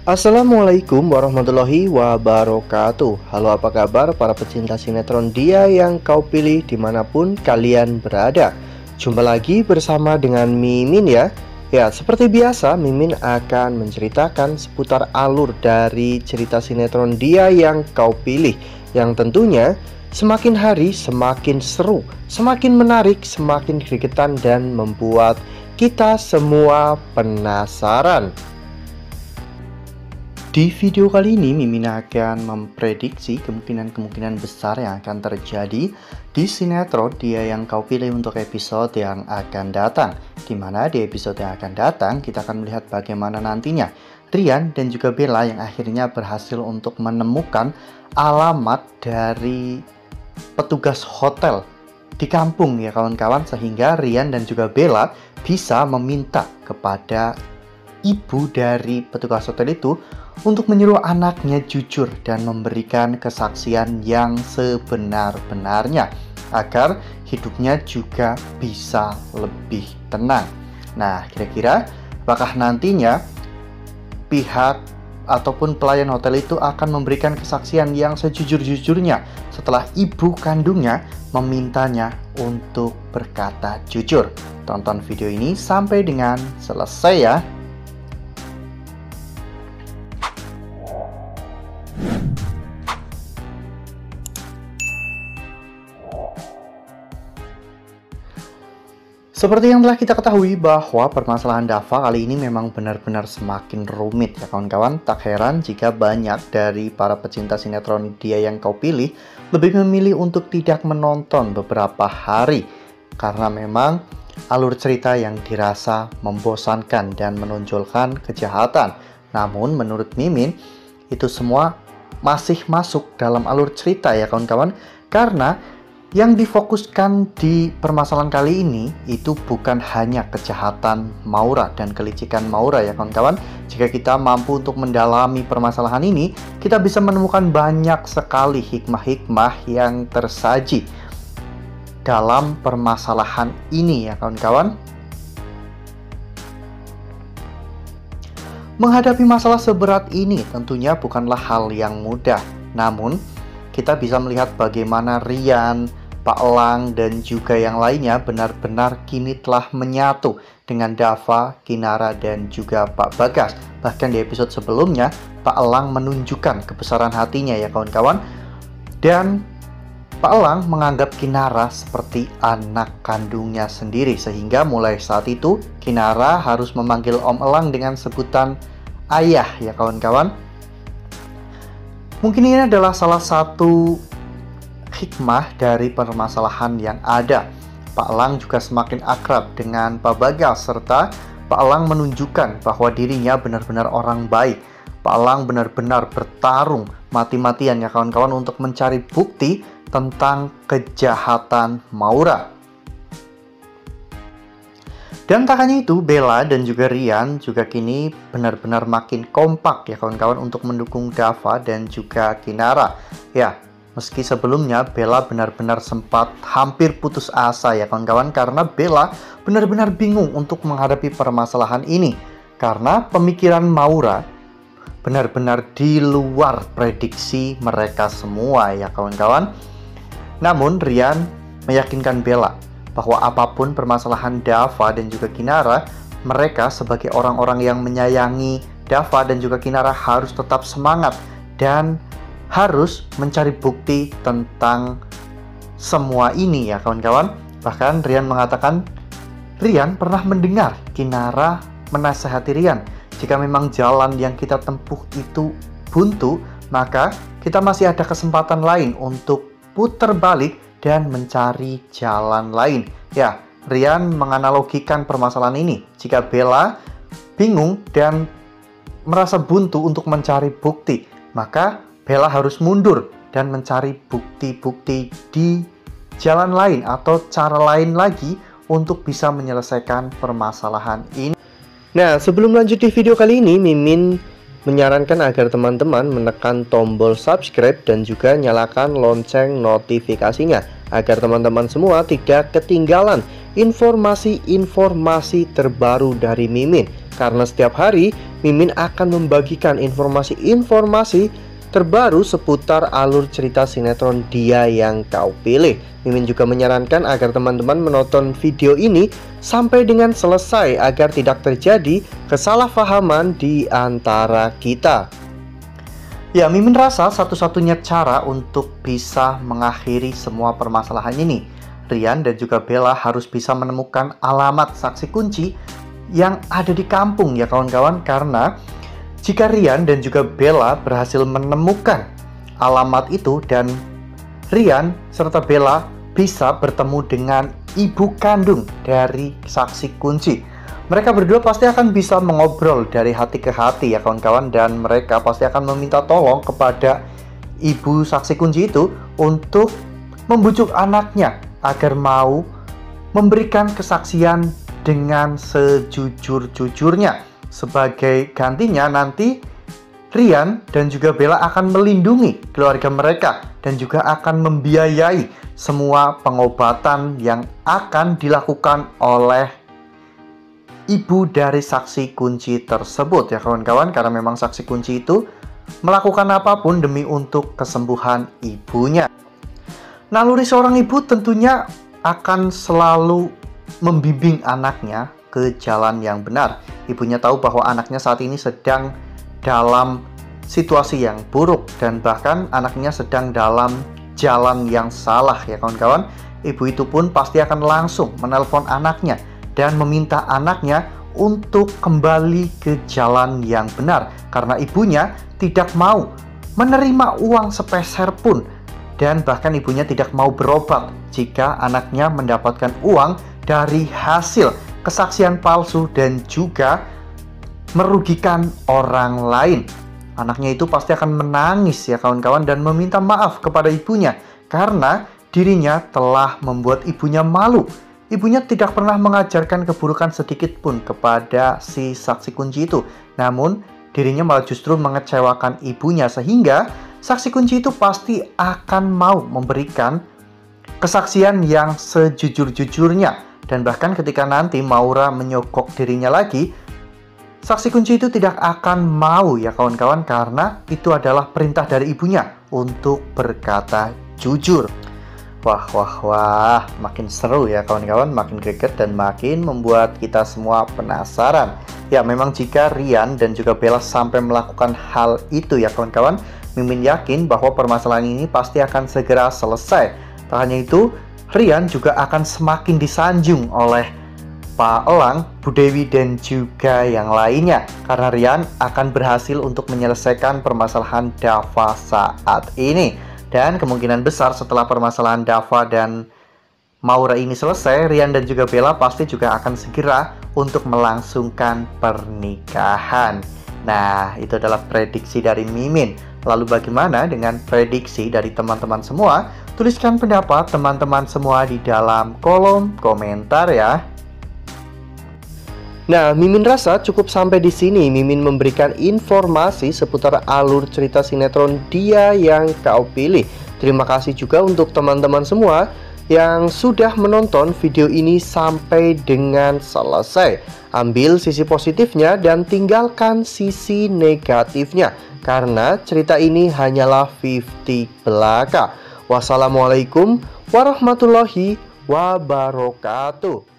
Assalamualaikum warahmatullahi wabarakatuh. Halo, apa kabar para pecinta sinetron Dia Yang Kau Pilih dimanapun kalian berada. Jumpa lagi bersama dengan Mimin ya. Ya, seperti biasa Mimin akan menceritakan seputar alur dari cerita sinetron Dia Yang Kau Pilih, yang tentunya semakin hari semakin seru, semakin menarik, semakin gregetan, dan membuat kita semua penasaran. Di video kali ini Mimin akan memprediksi kemungkinan-kemungkinan besar yang akan terjadi di sinetron Dia Yang Kau Pilih untuk episode yang akan datang. Dimana di episode yang akan datang kita akan melihat bagaimana nantinya Rian dan juga Bella yang akhirnya berhasil untuk menemukan alamat dari petugas hotel di kampung ya kawan-kawan, sehingga Rian dan juga Bella bisa meminta kepada ibu dari petugas hotel itu untuk menyuruh anaknya jujur dan memberikan kesaksian yang sebenar-benarnya agar hidupnya juga bisa lebih tenang. Nah, kira-kira apakah nantinya pihak ataupun pelayan hotel itu akan memberikan kesaksian yang sejujur-jujurnya setelah ibu kandungnya memintanya untuk berkata jujur? Tonton video ini sampai dengan selesai ya. Seperti yang telah kita ketahui bahwa permasalahan Dava kali ini memang benar-benar semakin rumit ya kawan-kawan. Tak heran jika banyak dari para pecinta sinetron Dia Yang Kau Pilih lebih memilih untuk tidak menonton beberapa hari, karena memang alur cerita yang dirasa membosankan dan menonjolkan kejahatan. Namun menurut Mimin itu semua masih masuk dalam alur cerita ya kawan-kawan, karena yang difokuskan di permasalahan kali ini itu bukan hanya kejahatan Maura dan kelicikan Maura ya kawan-kawan. Jika kita mampu untuk mendalami permasalahan ini, kita bisa menemukan banyak sekali hikmah-hikmah yang tersaji dalam permasalahan ini ya kawan-kawan. Menghadapi masalah seberat ini tentunya bukanlah hal yang mudah. Namun kita bisa melihat bagaimana Rian, Pak Elang, dan juga yang lainnya benar-benar kini telah menyatu dengan Dava, Kinara, dan juga Pak Bagas. Bahkan di episode sebelumnya, Pak Elang menunjukkan kebesaran hatinya ya kawan-kawan. Dan Pak Elang menganggap Kinara seperti anak kandungnya sendiri, sehingga mulai saat itu Kinara harus memanggil Om Elang dengan sebutan ayah ya kawan-kawan. Mungkin ini adalah salah satu hikmah dari permasalahan yang ada. Pak Elang juga semakin akrab dengan Pak Bagas, serta Pak Elang menunjukkan bahwa dirinya benar-benar orang baik. Pak Elang benar-benar bertarung mati-matian ya kawan-kawan untuk mencari bukti tentang kejahatan Maura. Dan tak hanya itu, Bella dan juga Rian juga kini benar-benar makin kompak ya kawan-kawan untuk mendukung Dava dan juga Kinara. Ya, meski sebelumnya Bella benar-benar sempat hampir putus asa ya kawan-kawan, karena Bella benar-benar bingung untuk menghadapi permasalahan ini. Karena pemikiran Maura benar-benar di luar prediksi mereka semua ya kawan-kawan. Namun Rian meyakinkan Bella bahwa apapun permasalahan Dava dan juga Kinara, mereka sebagai orang-orang yang menyayangi Dava dan juga Kinara harus tetap semangat dan harus mencari bukti tentang semua ini ya kawan-kawan. Bahkan Rian mengatakan Rian pernah mendengar Kinara menasehati Rian, jika memang jalan yang kita tempuh itu buntu, maka kita masih ada kesempatan lain untuk putar balik dan mencari jalan lain. Ya, Rian menganalogikan permasalahan ini. Jika Bella bingung dan merasa buntu untuk mencari bukti, maka Bella harus mundur dan mencari bukti-bukti di jalan lain atau cara lain lagi untuk bisa menyelesaikan permasalahan ini. Nah, sebelum lanjut di video kali ini, Mimin menyarankan agar teman-teman menekan tombol subscribe dan juga nyalakan lonceng notifikasinya agar teman-teman semua tidak ketinggalan informasi-informasi terbaru dari Mimin. Karena setiap hari Mimin akan membagikan informasi-informasi terbaru seputar alur cerita sinetron Dia Yang Kau Pilih. Mimin juga menyarankan agar teman-teman menonton video ini sampai dengan selesai agar tidak terjadi kesalahpahaman di antara kita. Ya, Mimin rasa satu-satunya cara untuk bisa mengakhiri semua permasalahan ini, Rian dan juga Bella harus bisa menemukan alamat saksi kunci yang ada di kampung ya kawan-kawan. Karena jika Rian dan juga Bella berhasil menemukan alamat itu dan Rian serta Bella bisa bertemu dengan ibu kandung dari saksi kunci, mereka berdua pasti akan bisa mengobrol dari hati ke hati ya kawan-kawan. Dan mereka pasti akan meminta tolong kepada ibu saksi kunci itu untuk membujuk anaknya agar mau memberikan kesaksian dengan sejujur-jujurnya. Sebagai gantinya nanti Rian dan juga Bella akan melindungi keluarga mereka dan juga akan membiayai semua pengobatan yang akan dilakukan oleh ibu dari saksi kunci tersebut ya kawan-kawan. Karena memang saksi kunci itu melakukan apapun demi untuk kesembuhan ibunya. Naluri seorang ibu tentunya akan selalu membimbing anaknya ke jalan yang benar. Ibunya tahu bahwa anaknya saat ini sedang dalam situasi yang buruk dan bahkan anaknya sedang dalam jalan yang salah ya kawan-kawan. Ibu itu pun pasti akan langsung menelpon anaknya dan meminta anaknya untuk kembali ke jalan yang benar, karena ibunya tidak mau menerima uang sepeser pun dan bahkan ibunya tidak mau berobat jika anaknya mendapatkan uang dari hasil kesaksian palsu dan juga merugikan orang lain. Anaknya itu pasti akan menangis ya kawan-kawan dan meminta maaf kepada ibunya karena dirinya telah membuat ibunya malu. Ibunya tidak pernah mengajarkan keburukan sedikit pun kepada si saksi kunci itu. Namun dirinya malah justru mengecewakan ibunya, sehingga saksi kunci itu pasti akan mau memberikan kesaksian yang sejujur-jujurnya. Dan bahkan ketika nanti Maura menyogok dirinya lagi, saksi kunci itu tidak akan mau ya kawan-kawan, karena itu adalah perintah dari ibunya untuk berkata jujur. Wah, makin seru ya kawan-kawan, makin greget dan makin membuat kita semua penasaran. Ya, memang jika Rian dan juga Bella sampai melakukan hal itu ya kawan-kawan, Mimin yakin bahwa permasalahan ini pasti akan segera selesai. Tak hanya itu, Rian juga akan semakin disanjung oleh Pak Elang, Bu Dewi, dan juga yang lainnya. Karena Rian akan berhasil untuk menyelesaikan permasalahan Dava saat ini. Dan kemungkinan besar setelah permasalahan Dava dan Maura ini selesai, Rian dan juga Bella pasti juga akan segera untuk melangsungkan pernikahan. Nah, itu adalah prediksi dari Mimin. Lalu bagaimana dengan prediksi dari teman-teman semua? Tuliskan pendapat teman-teman semua di dalam kolom komentar ya. Nah, Mimin rasa cukup sampai di sini. Mimin memberikan informasi seputar alur cerita sinetron Dia Yang Kau Pilih. Terima kasih juga untuk teman-teman semua yang sudah menonton video ini sampai dengan selesai. Ambil sisi positifnya dan tinggalkan sisi negatifnya, karena cerita ini hanyalah 50 belaka. Wassalamualaikum warahmatullahi wabarakatuh.